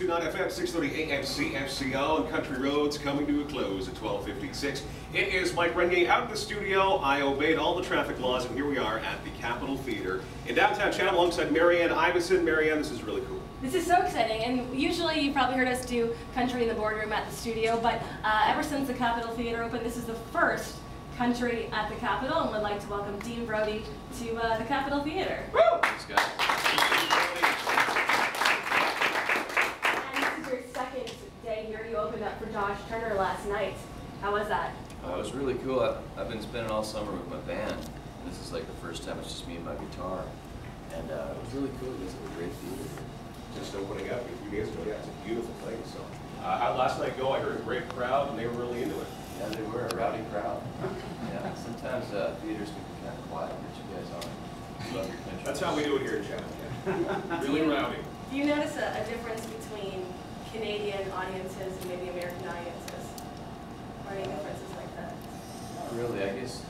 102.9 FM, 630 AM CFCO, and Country Roads coming to a close at 12:56. It is Mike Regnier out of the studio. I obeyed all the traffic laws, and here we are at the Capitol Theater in downtown Chatham alongside Mary Anne Ivison. Mary Anne, this is really cool. This is so exciting, and usually you've probably heard us do Country in the Boardroom at the studio, but ever since the Capitol Theater opened, this is the first Country at the Capitol, and we'd like to welcome Dean Brody to the Capitol Theater. Woo! Thanks, guys. And this is your second day here. You opened up for Josh Turner last night. How was that? It was really cool. I've been spending all summer with my band. This is like the first time it's just me and my guitar. And it was really cool. It was a great theater. Just opening up a few days ago. Yeah, it's a beautiful thing. So, how'd last night go? I heard a great crowd, and they were really into it. Yeah, they were a rowdy crowd. Yeah, sometimes theaters can be kind of quiet, but you guys aren't. Love your country. That's how we do it here in Chatham. Yeah. Really rowdy. Do you notice a difference between Canadian audiences and maybe American audiences? Or any differences like that? Not really. I guess,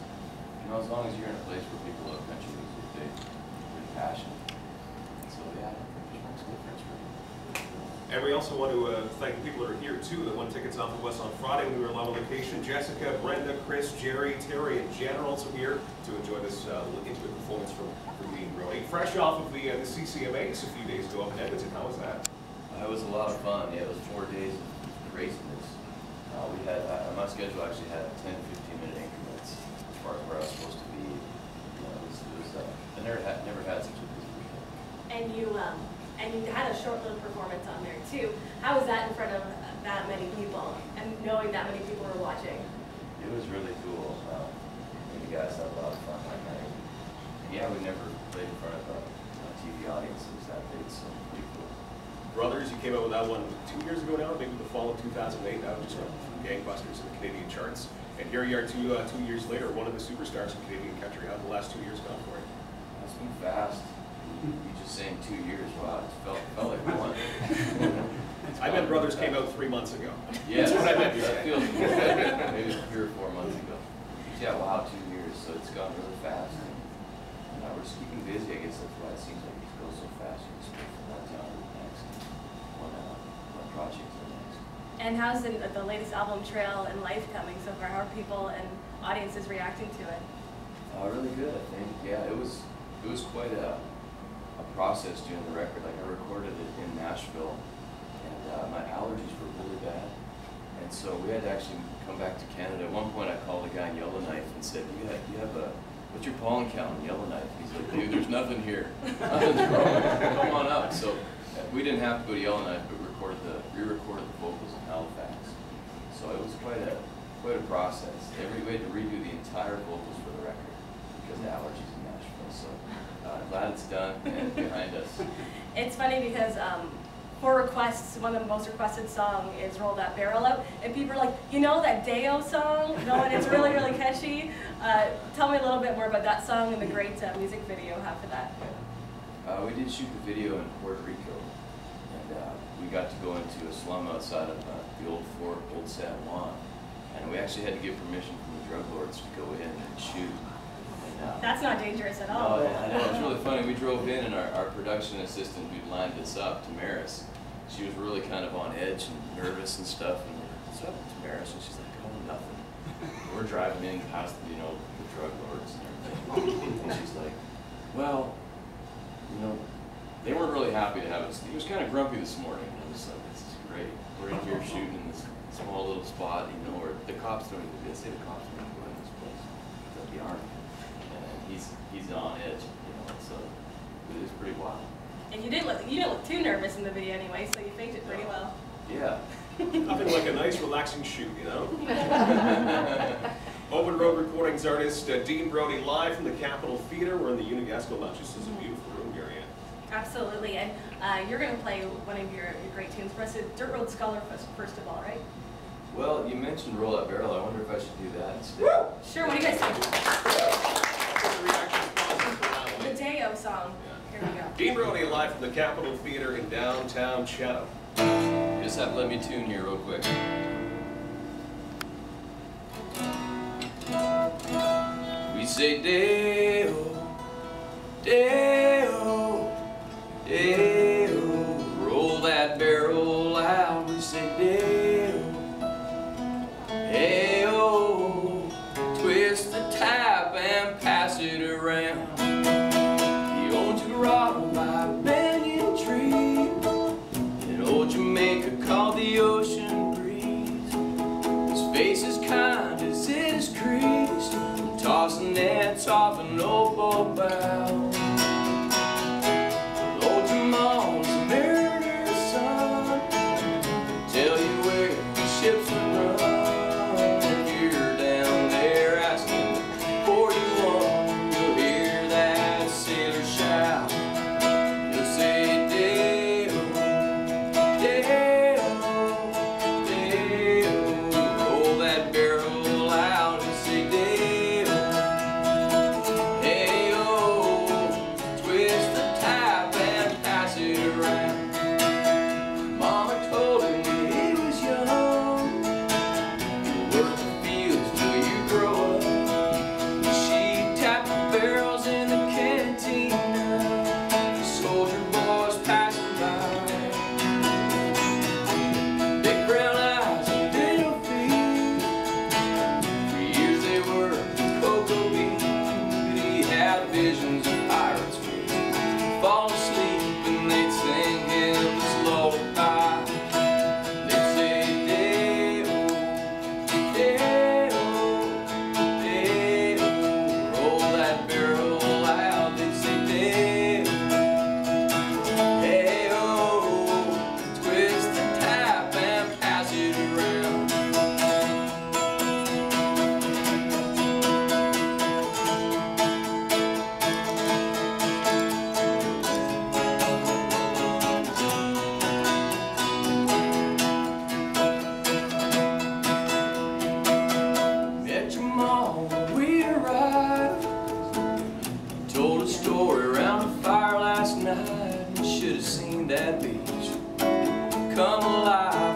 as long as you're in a place where people love country music, they're passionate. So yeah, there's much difference really. And we also want to thank the people that are here too that won tickets off of us on Friday when we were live on location. Jessica, Brenda, Chris, Jerry, Terry, and Jen are also here to enjoy this intimate performance from Dean Brody. Fresh off of the CCMAs a few days ago up in Edmonton. How was that? It was a lot of fun. Yeah, it was 4 days of craziness. We had my schedule actually had 10-15 minute increments as far as where I was supposed to be. I never had such a busy weekend. And you had a short little performance on there too. How was that in front of that many people and knowing that many people were watching? It was really cool. And you guys had a lot of fun that night. And yeah, we never played in front of TV audiences that big, so pretty cool. Brothers, you came out with that one 2 years ago now, maybe the fall of 2008. That just went from gangbusters in the Canadian charts. And here you are 2 years later, one of the superstars of Canadian country. How have the last 2 years gone for you? It's been fast. You just saying 2 years, wow, it felt like one. I meant Brothers came out 3 months ago. Yeah, that's what I meant to say. That feels good. Maybe 3 or 4 months ago. But yeah, wow, 2 years, so it's gone really fast. And we're just keeping busy, I guess that's why it seems like it goes so fast. You just go from one town to the next, one project to the next. And how's the latest album, Trail and Life, coming so far? How are people and audiences reacting to it? Really good, I think. Yeah, it was quite a process doing the record. Like I recorded it in Nashville, and my allergies were really bad, and so we had to actually come back to Canada. At one point, I called a guy in Yellowknife and said, "You have a what's your pollen count in Yellowknife?" He's like, "Dude, there's nothing here. Nothing's wrong. Come on up." So we didn't have to go to Yellowknife, but re-recorded the vocals in Halifax. So it was quite a process. We had to redo the entire vocals for the record because of the allergies in Nashville. So glad it's done and behind us. It's funny because for requests, one of the most requested songs is Roll That Barrel Out, and people are like, you know that Day-O song? You know, and it's really, really catchy. Tell me a little bit more about that song and the great music video you have for that. Yeah. We did shoot the video in Puerto Rico, and we got to go into a slum outside of the old fort, Old San Juan, and we actually had to get permission from the drug lords to go in and shoot. That's not dangerous at all. No, I know, it's really funny. We drove in and our production assistant who lined us up, Tamaris, she was really kind of on edge and nervous and stuff. And we're like, "What's up, Tamaris?" And she's like, "Oh, nothing." We're driving in past, the drug lords and everything. And she's like, "Well, they weren't really happy to have us." He was kind of grumpy this morning. And I was like, "This is great. We're in here shooting in this small little spot, where the cops don't even say the cops don't go in this place. They'll be armed." He's on edge, so it is pretty wild. And you didn't look too nervous in the video anyway, so you faked it pretty well. Yeah. Nothing like a nice relaxing shoot, Open Road Recordings artist Dean Brody live from the Capitol Theater. We're in the Unigasco Lounge. This is a beautiful room, Mary Anne. Absolutely, and you're going to play one of your great tunes for us, Dirt Road Scholar first of all, right? Well, you mentioned Roll That Barrel. I wonder if I should do that instead. Woo! Sure, what do you guys think? The Day-O song. Yeah. Here we go. Dean Brody live from the Capitol Theater in downtown Chatham. You just have to let me tune here real quick. We say Day-O, Day-O, Day-O, roll that barrel just seen that beach come alive.